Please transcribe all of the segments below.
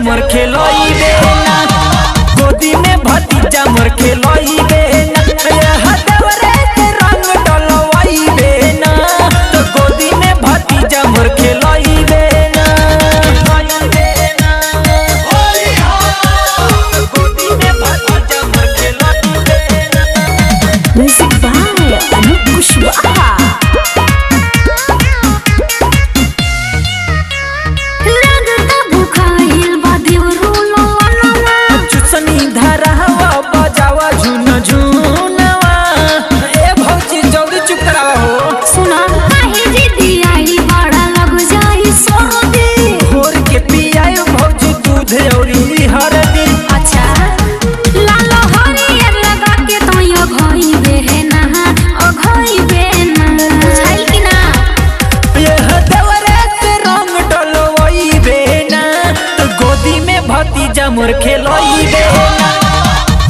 मोर खेलोई बेना गोदी में भतीजा मोर खेलोई बेना हदवरे के रंग डलवाई बेना तो गोदी में भतीजा मोर खेलोई बेना होली हो गोदी में भतीजा मोर खेलोई बेना। म्यूजिक बाय अनूप कुशवाहा। भतीजा मोर खेलोई बेना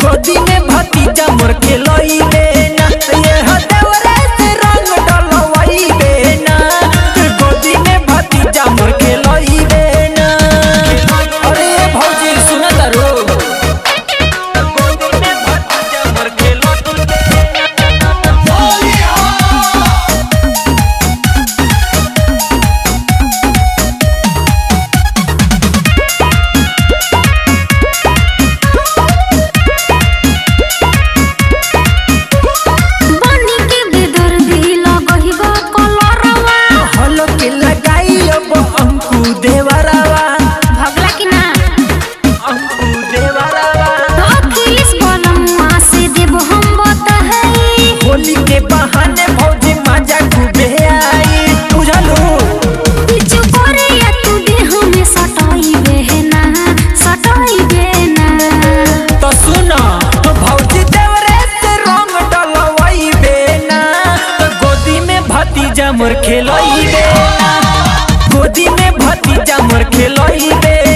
गोदी में भतीजा मोर खेलोई बेना ये हदवरे से रंग डलवाई बेना गोदी में भतीजा मोर खेलोई बेना। अरे भौजी सुन तारो गोदी में भतीजा मोर खेलोई बेना। होली हो मोर खेलोई बेना गोदी में भतीजा मोर खेलोई बेना।